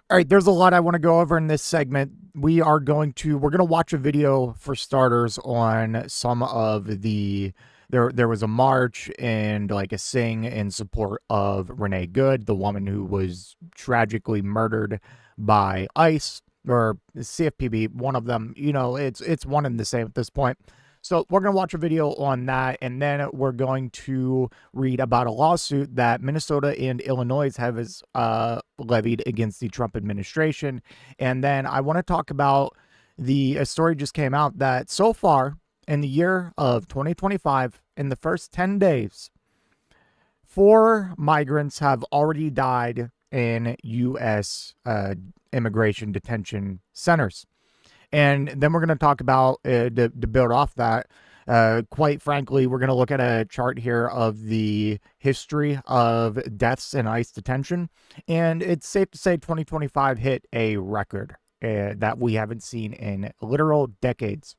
All right, there's a lot I want to go over in this segment. We're going to watch a video for starters on some of the there was a march and like a sing in support of Renee Good, the woman who was tragically murdered by ICE or CFPB, one of them. You know, it's one and the same at this point. So we're going to watch a video on that, and then we're going to read about a lawsuit that Minnesota and Illinois have levied against the Trump administration. And then I want to talk about a story just came out that so far in the year of 2025, in the first 10 days, 4 migrants have already died in U.S. Immigration detention centers. And then we're going to talk about, to build off that, quite frankly, we're going to look at a chart here of the history of deaths in ICE detention. And it's safe to say 2025 hit a record that we haven't seen in literal decades.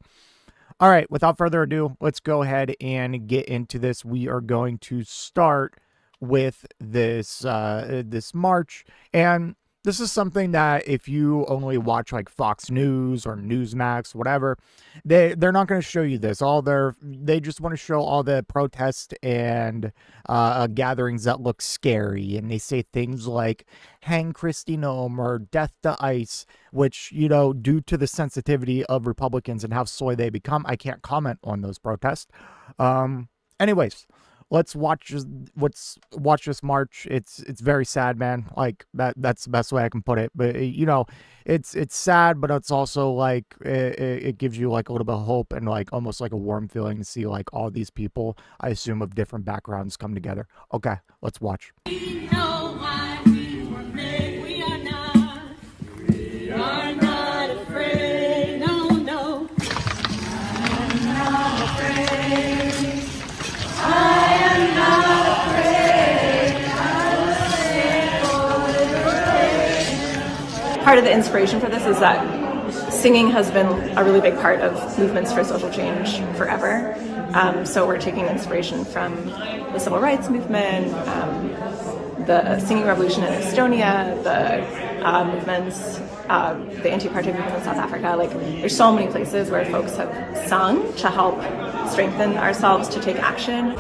All right, without further ado, let's go ahead and get into this. We are going to start with this this march, and this is something that if you only watch like Fox News or Newsmax, whatever, they're not going to show you this. They just want to show all the protests and gatherings that look scary, and they say things like "Hang Kristi Noem" or "Death to ICE," which, you know, due to the sensitivity of Republicans and how soy they become, I can't comment on those protests. Anyways, let's watch this march. It's very sad, man. Like that's the best way I can put it. But you know, it's sad, but it's also like it gives you like a little bit of hope and like almost like a warm feeling to see like all these people, I assume, of different backgrounds come together. Okay, let's watch. We know why we were made. We are not afraid. No, no. I'm not afraid. I am not afraid. I will stand for liberation. Part of the inspiration for this is that singing has been a really big part of movements for social change forever. So we're taking inspiration from the civil rights movement, the singing revolution in Estonia, the movements, the anti-apartheid movement in South Africa. Like, there's so many places where folks have sung to help strengthen ourselves to take action.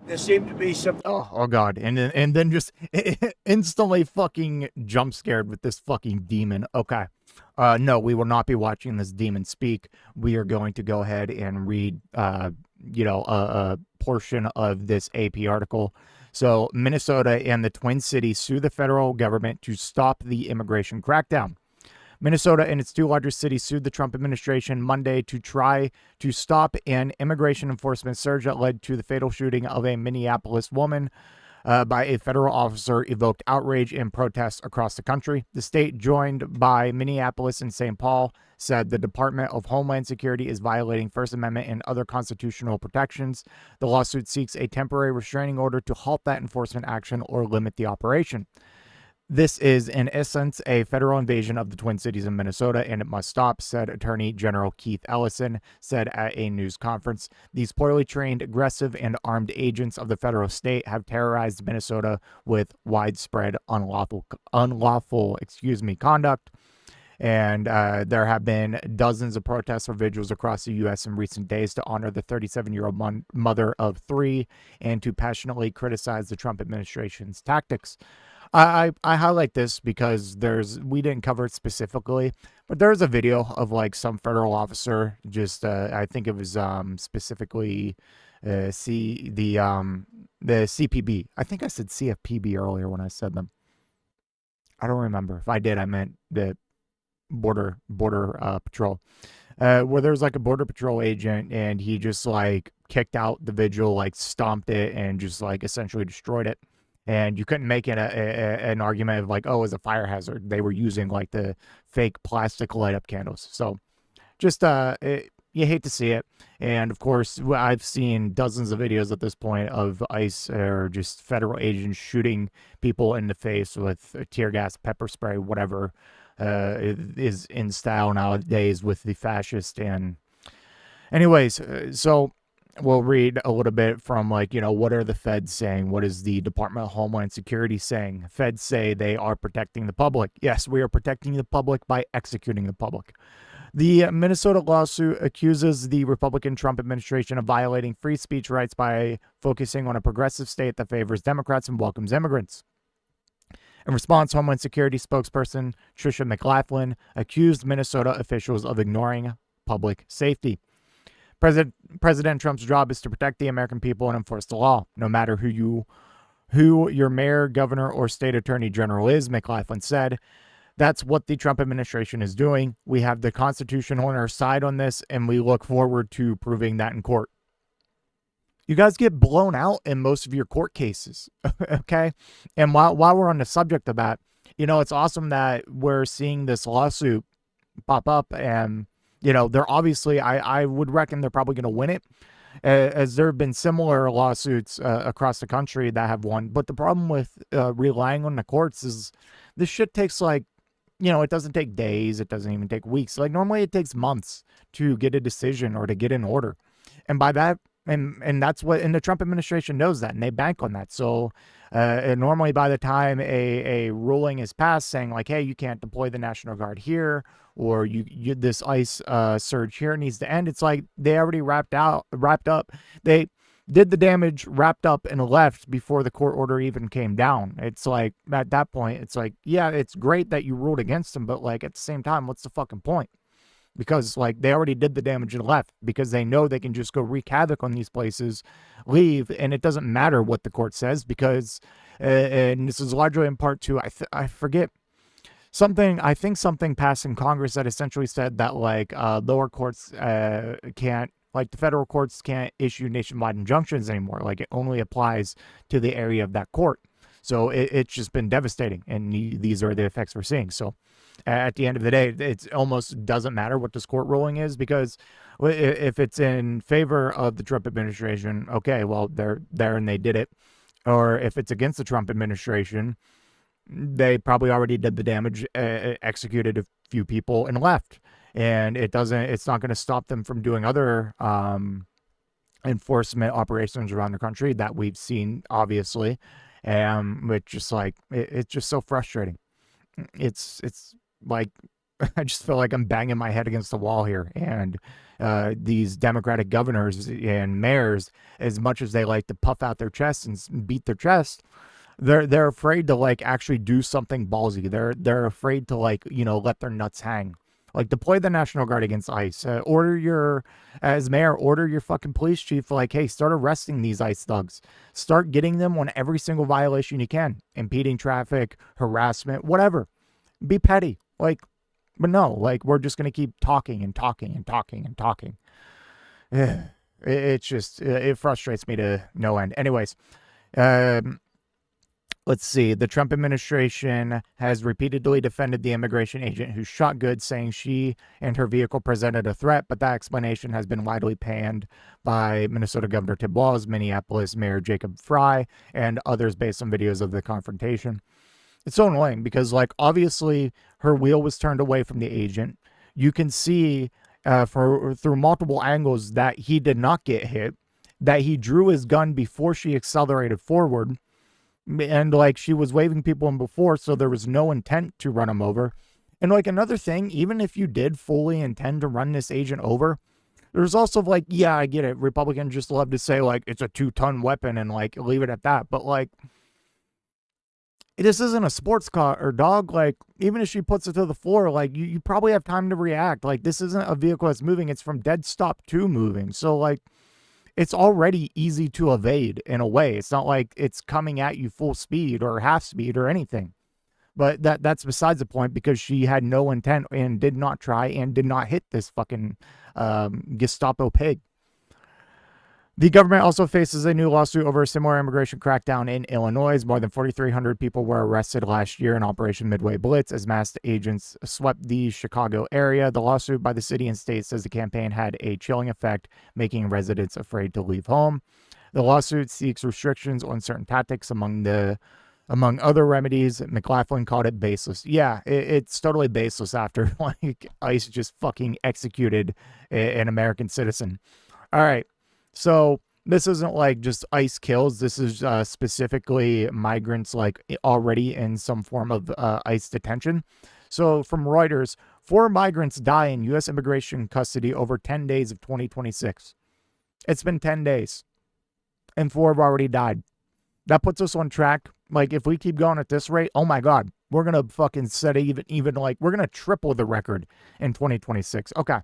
There seemed to be some. Oh God, and then just instantly fucking jump scared with this fucking demon. Okay, no, we will not be watching this demon speak. We are going to go ahead and read, a portion of this AP article. So, Minnesota and the Twin Cities sue the federal government to stop the immigration crackdown. Minnesota and its 2 largest cities sued the Trump administration Monday to try to stop an immigration enforcement surge that led to the fatal shooting of a Minneapolis woman by a federal officer, evoked outrage and protests across the country. The state, joined by Minneapolis and St. Paul, said the Department of Homeland Security is violating First Amendment and other constitutional protections. The lawsuit seeks a temporary restraining order to halt that enforcement action or limit the operation. This is, in essence, a federal invasion of the Twin Cities in Minnesota, and it must stop, said Attorney General Keith Ellison, said at a news conference. These poorly trained, aggressive, and armed agents of the federal state have terrorized Minnesota with widespread unlawful conduct. And there have been dozens of protests or vigils across the U.S. in recent days to honor the 37-year-old mother of 3 and to passionately criticize the Trump administration's tactics. I highlight this because we didn't cover it specifically, but there's a video of like some federal officer, just I think it was specifically the CPB. I think I said CFPB earlier when I said them. I don't remember. If I did, I meant the border patrol. Where there's like a border patrol agent and he just like kicked out the vigil, like stomped it and just like essentially destroyed it. And you couldn't make it an argument of like, oh, it's a fire hazard. They were using like the fake plastic light up candles. So just you hate to see it. And of course, I've seen dozens of videos at this point of ICE or just federal agents shooting people in the face with tear gas, pepper spray, whatever is in style nowadays with the fascist and Anyways, so we'll read a little bit from, like, what are the feds saying? What is the Department of Homeland Security saying? Feds say they are protecting the public. Yes, we are protecting the public by executing the public. The Minnesota lawsuit accuses the Republican Trump administration of violating free speech rights by focusing on a progressive state that favors Democrats and welcomes immigrants. In response, Homeland Security spokesperson Tricia McLaughlin accused Minnesota officials of ignoring public safety. President Trump's job is to protect the American people and enforce the law, no matter who your mayor, governor, or state attorney general is, McLaughlin said. That's what the Trump administration is doing. We have the Constitution on our side on this, and we look forward to proving that in court. You guys get blown out in most of your court cases, okay? And while we're on the subject of that, it's awesome that we're seeing this lawsuit pop up, and, they're obviously, I would reckon they're probably going to win it, as there have been similar lawsuits across the country that have won. But the problem with relying on the courts is this shit takes, like, it doesn't take days. It doesn't even take weeks. Like, normally it takes months to get a decision or to get an order. And by that, and that's what, and the Trump administration knows that, and they bank on that. So and normally by the time a ruling is passed saying, like, hey, you can't deploy the National Guard here, or you this ICE surge here needs to end, it's like they already wrapped up. They did the damage, wrapped up, and left before the court order even came down. It's like, at that point, it's like, yeah, it's great that you ruled against them, but, like, at the same time, what's the fucking point? Because, like, they already did the damage and left, because they know they can just go wreak havoc on these places, leave, and it doesn't matter what the court says, because, and this is largely in part to, I forget, I think something passed in Congress that essentially said that, like, lower courts can't, like, the federal courts can't issue nationwide injunctions anymore. Like, it only applies to the area of that court. So it's just been devastating, and these are the effects we're seeing. So at the end of the day, it almost doesn't matter what this court ruling is, because if it's in favor of the Trump administration, okay, well, they're there and they did it. Or if it's against the Trump administration, they probably already did the damage, executed a few people, and left. And it's not going to stop them from doing other enforcement operations around the country that we've seen, obviously. It's just like, it's just so frustrating. It's like, I just feel like I'm banging my head against the wall here. And these Democratic governors and mayors, as much as they like to puff out their chests and beat their chest, they're afraid to, like, actually do something ballsy. They're afraid to, like, let their nuts hang. Like, deploy the National Guard against ICE. As mayor, order your fucking police chief, like, hey, start arresting these ICE thugs. Start getting them on every single violation you can. Impeding traffic, harassment, whatever. Be petty. Like, but no, like, we're just going to keep talking and talking and talking and talking. It frustrates me to no end. Anyways, let's see. The Trump administration has repeatedly defended the immigration agent who shot Good, saying she and her vehicle presented a threat, but that explanation has been widely panned by Minnesota Governor Tim Walz, Minneapolis Mayor Jacob Fry, and others based on videos of the confrontation. It's so annoying because, like, obviously her wheel was turned away from the agent. You can see through multiple angles that he did not get hit, that he drew his gun before she accelerated forward. And, like, she was waving people in before, so there was no intent to run him over. And, like, another thing, even if you did fully intend to run this agent over, there's also, like, yeah, I get it. Republicans just love to say, like, it's a 2-ton weapon and, like, leave it at that. But, like, this isn't a sports car or dog. Like, even if she puts it to the floor, like, you probably have time to react. Like, this isn't a vehicle that's moving. It's from dead stop to moving. So, like, it's already easy to evade in a way. It's not like it's coming at you full speed or half speed or anything. But that's besides the point, because she had no intent and did not try and did not hit this fucking Gestapo pig. The government also faces a new lawsuit over a similar immigration crackdown in Illinois. More than 4,300 people were arrested last year in Operation Midway Blitz as masked agents swept the Chicago area. The lawsuit by the city and state says the campaign had a chilling effect, making residents afraid to leave home. The lawsuit seeks restrictions on certain tactics among the Among other remedies, McLaughlin called it baseless. Yeah, it's totally baseless after like ICE just fucking executed an American citizen. All right, so this isn't like just ICE kills. This is specifically migrants like already in some form of ICE detention. So from Reuters, 4 migrants die in U.S. immigration custody over 10 days of 2026. It's been 10 days, and 4 have already died. That puts us on track. Like, if we keep going at this rate, oh my God, we're going to fucking set even like, we're going to triple the record in 2026. Okay.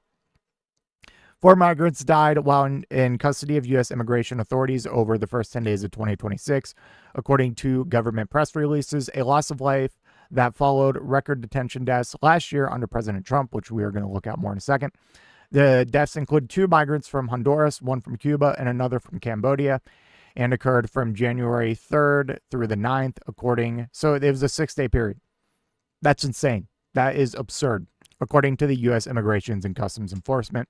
4 migrants died while in custody of U.S. immigration authorities over the first 10 days of 2026, according to government press releases, a loss of life that followed record detention deaths last year under President Trump, which we are going to look at more in a second. The deaths include 2 migrants from Honduras, 1 from Cuba, and another from Cambodia, and occurred from January 3rd through the 9th, so it was a 6-day period. That's insane. That is absurd, according to the U.S. Immigration and Customs Enforcement.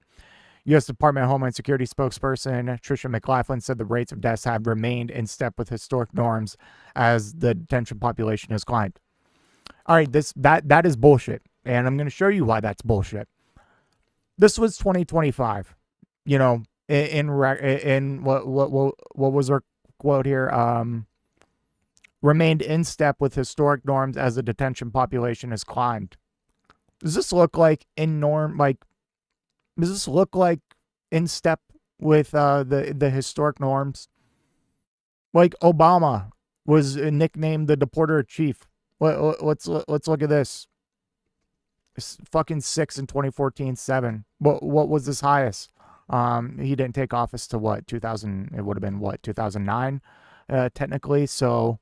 U.S. Department of Homeland Security spokesperson Tricia McLaughlin said the rates of deaths have remained in step with historic norms as the detention population has climbed. All right, that is bullshit, and I'm going to show you why that's bullshit. This was 2025, you know. In what was our quote here? Remained in step with historic norms as the detention population has climbed. Does this look like in norm? Like, does this look like in step with the historic norms? Like, Obama was nicknamed the deporter chief. Let's look at this. It's fucking 6 in 2014, 7. What was his highest? He didn't take office to what, 2000, it would have been what, 2009, technically. So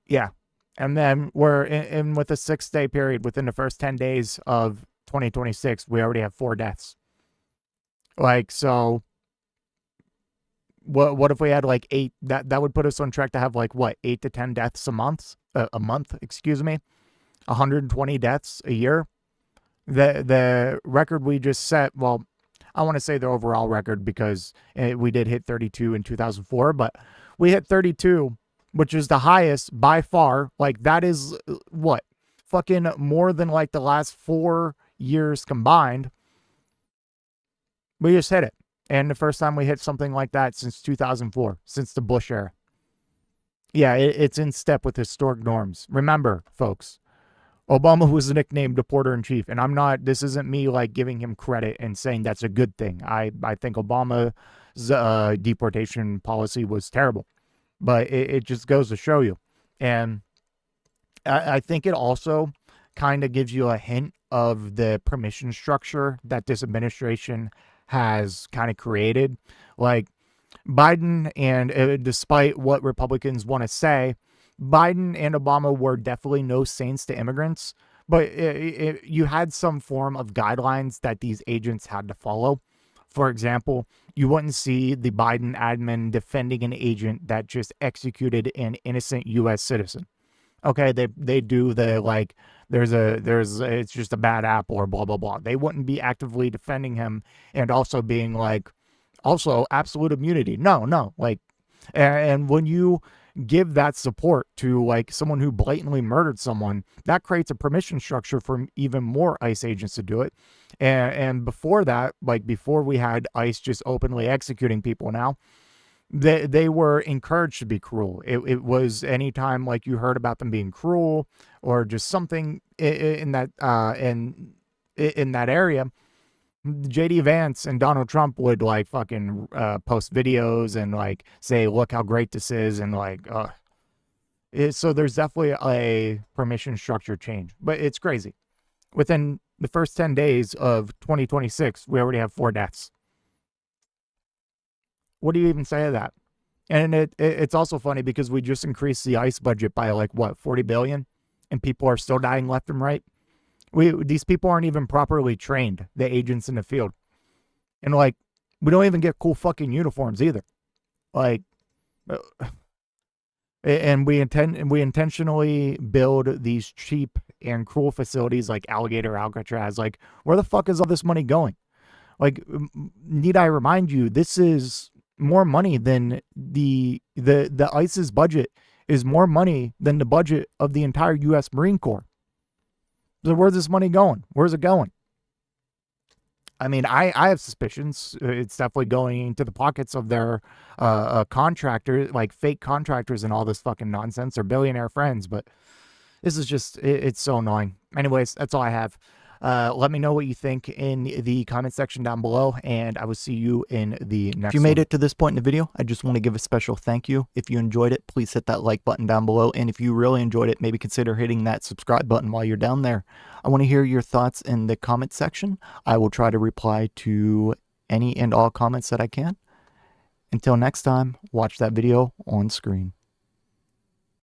yeah. And then we're in with a 6-day period within the first 10 days of 2026, we already have 4 deaths. Like, so what if we had like 8, that would put us on track to have like what, 8 to 10 deaths a month, 120 deaths a year. The record we just set, well, I want to say the overall record because we did hit 32 in 2004, but we hit 32, which is the highest by far. Like, that is what? Fucking more than like the last 4 years combined. We just hit it. And the first time we hit something like that since 2004, since the Bush era. Yeah, it's in step with historic norms. Remember, folks, Obama was nicknamed deporter-in-chief, and this isn't me like giving him credit and saying that's a good thing. I think Obama's deportation policy was terrible, but it just goes to show you. And I think it also kind of gives you a hint of the permission structure that this administration has kind of created. Like, Biden, and despite what Republicans want to say, Biden and Obama were definitely no saints to immigrants, but you had some form of guidelines that these agents had to follow. For example, you wouldn't see the Biden admin defending an agent that just executed an innocent U.S. citizen. Okay, they do the like, it's just a bad apple or blah blah blah. They wouldn't be actively defending him and also being like, also absolute immunity. No, like, and when you give that support to like someone who blatantly murdered someone, that creates a permission structure for even more ICE agents to do it. And before that, like before we had ICE just openly executing people, now they were encouraged to be cruel. It was anytime like you heard about them being cruel or just something in that area, JD Vance and Donald Trump would like fucking post videos and like say, look how great this is, and like so there's definitely a permission structure change, but it's crazy. Within the first 10 days of 2026, we already have 4 deaths. What do you even say to that? And it's also funny because we just increased the ICE budget by like what, 40 billion, and people are still dying left and right. These people aren't even properly trained, the agents in the field. And like, we don't even get cool fucking uniforms either. Like, and we intentionally build these cheap and cruel facilities like Alligator, Alcatraz. Like, where the fuck is all this money going? Like, need I remind you, this is more money than the ICE's budget is more money than the budget of the entire U.S. Marine Corps. So where's this money going? Where's it going? I mean, I have suspicions. It's definitely going into the pockets of their contractors, like fake contractors and all this fucking nonsense. They're billionaire friends, but this is just, it's so annoying. Anyways, that's all I have. Let me know what you think in the comment section down below, and I will see you in the next one. If you made it to this point in the video, I just want to give a special thank you. If you enjoyed it, please hit that like button down below, and if you really enjoyed it, maybe consider hitting that subscribe button while you're down there. I want to hear your thoughts in the comment section. I will try to reply to any and all comments that I can. Until next time, watch that video on screen.